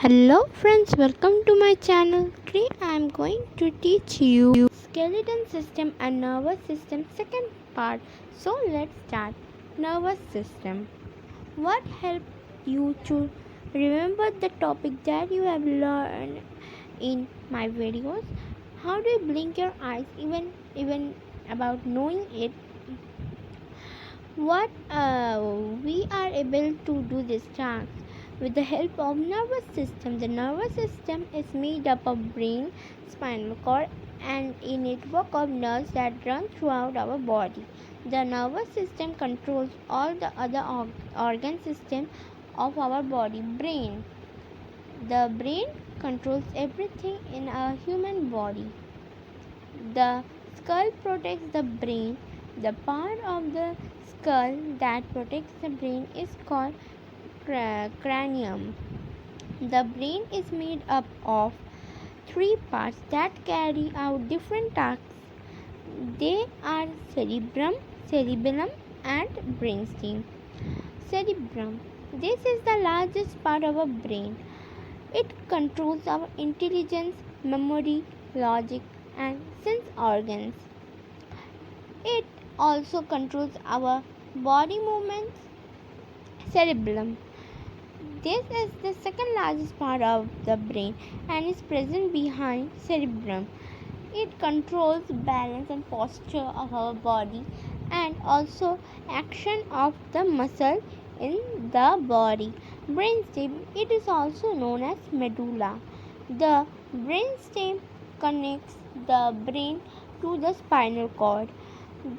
Hello friends, welcome to my channel. Today I am going to teach you skeleton system and nervous system second part. So let's start. Nervous system. What helped you to remember the topic that you have learned in my videos? How do you blink your eyes even about knowing it? What we are able to do this task with the help of nervous system. The nervous system is made up of brain, spinal cord, and a network of nerves that run throughout our body. The nervous system controls all the other organ systems of our body. Brain. The brain controls everything in a human body. The skull protects the brain. The part of the skull that protects the brain is called cranium. The brain is made up of three parts that carry out different tasks. They are cerebellum, and brainstem. Cerebellum. This is the largest part of our brain. It controls our intelligence, memory, logic, and sense organs. It also controls our body movements. Cerebellum. This is the second largest part of the brain and is present behind cerebellum. It controls balance and posture of our body and also action of the muscle in the body. Brainstem. It is also known as medulla. The brainstem connects the brain to the spinal cord.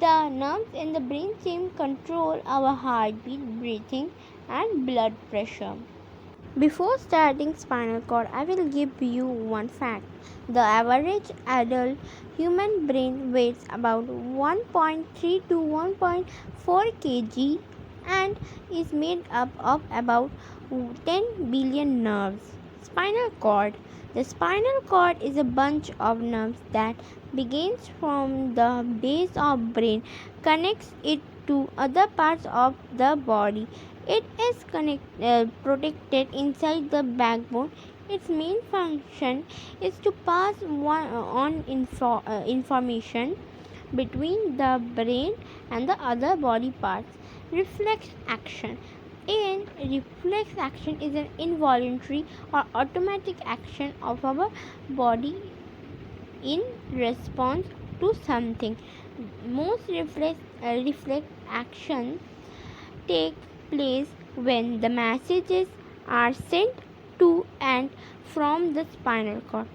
The nerves in the brainstem control our heartbeat, breathing, and blood pressure. Before starting spinal cord, I will give you one fact. The average adult human brain weighs about 1.3 to 1.4 kg and is made up of about 10 billion nerves. Spinal cord. The spinal cord is a bunch of nerves that begins from the base of brain, connects it to other parts of the body. It is protected inside the backbone. Its main function is to pass information between the brain and the other body parts. Reflex action. Reflex action is an involuntary or automatic action of our body in response to something. Most reflex actions take place when the messages are sent to and from the spinal cord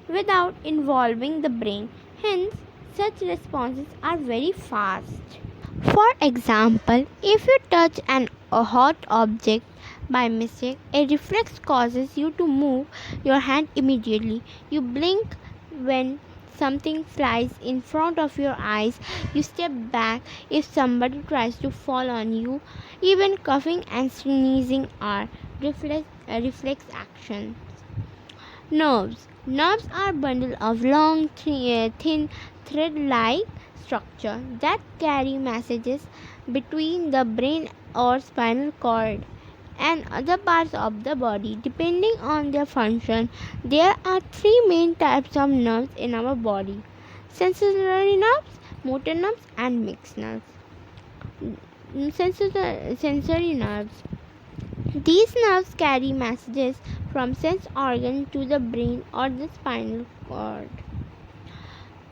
without involving the brain. Hence, such responses are very fast. For example, if you touch a hot object by mistake, a reflex causes you to move your hand immediately. You blink when something flies in front of your eyes. You step back if somebody tries to fall on you. Even coughing and sneezing are reflex actions. Nerves. Nerves are bundles of long, thin thread-like structure that carry messages between the brain or spinal cord and other parts of the body. Depending on their function, there are three main types of nerves in our body: sensory nerves, motor nerves, and mixed nerves. Sensory nerves. These nerves carry messages from sense organ to the brain or the spinal cord.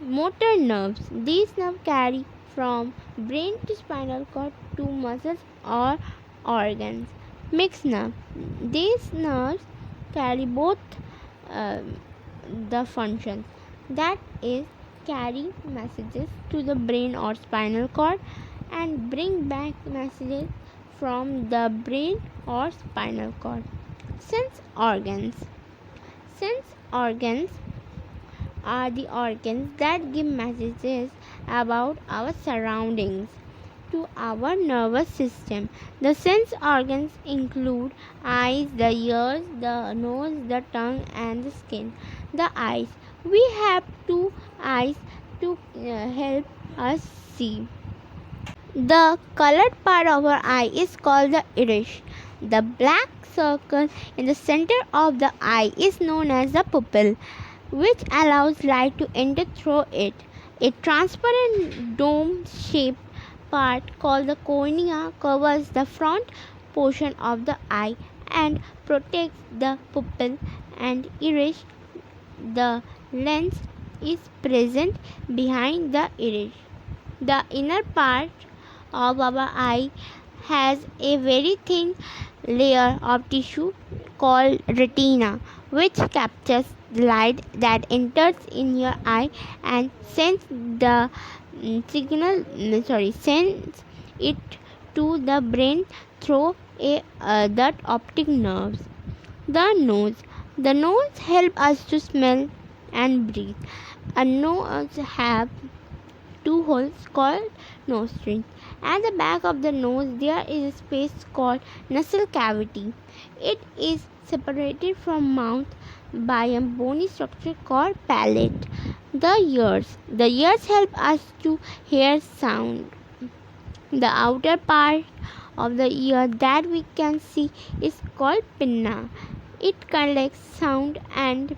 Motor nerves. These nerves carry from brain to spinal cord to muscles or organs. Mixed nerve. These nerves carry both the functions, that is, carry messages to the brain or spinal cord and bring back messages from the brain or spinal cord. Sense organs. Sense organs are the organs that give messages about our surroundings to our nervous system. The sense organs include eyes, the ears, the nose, the tongue, and the skin. The eyes. We have two eyes to help us see. The colored part of our eye is called the iris. The black circle in the center of the eye is known as the pupil, which allows light to enter through it. A transparent dome-shaped part called the cornea covers the front portion of the eye and protects the pupil and iris. The lens is present behind the iris. The inner part of our eye has a very thin layer of tissue called retina, which captures the light that enters in your eye and sends it to the brain through the optic nerves. The nose helps us to smell and breathe. A nose has two holes called nostrils. At the back of the nose, there is a space called nasal cavity. It is separated from mouth by a bony structure called palate. The ears help us to hear sound. The outer part of the ear that we can see is called pinna. It collects sound and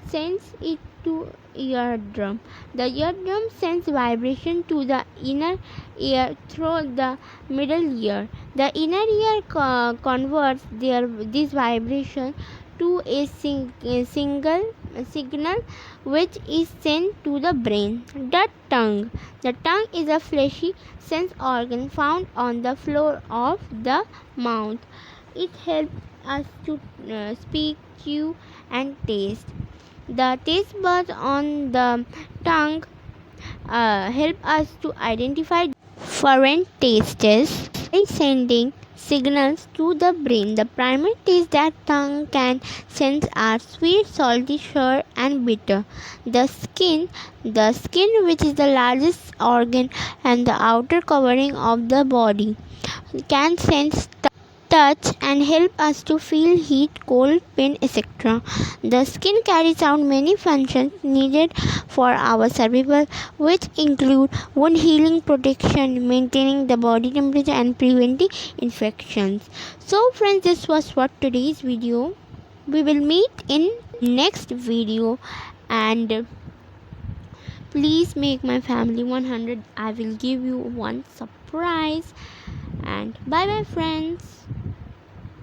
sends it to eardrum. The eardrum sends vibration to the inner ear through the middle ear. The inner ear converts this vibration to a signal which is sent to the brain. The tongue is a fleshy sense organ found on the floor of the mouth. It helps us to speak, chew, and taste. The taste buds on the tongue help us to identify foreign tastes by sending signals to the brain. The primary tastes that tongue can sense are sweet, salty, sour, and bitter. The skin, which is the largest organ and the outer covering of the body, can sense touch and help us to feel heat, cold, pain, etc. The skin carries out many functions needed for our survival, which include wound healing, protection, maintaining the body temperature, and preventing infections. So, friends, this was for today's video. We will meet in next video, and please make my family 100. I will give you one surprise. And bye bye, friends.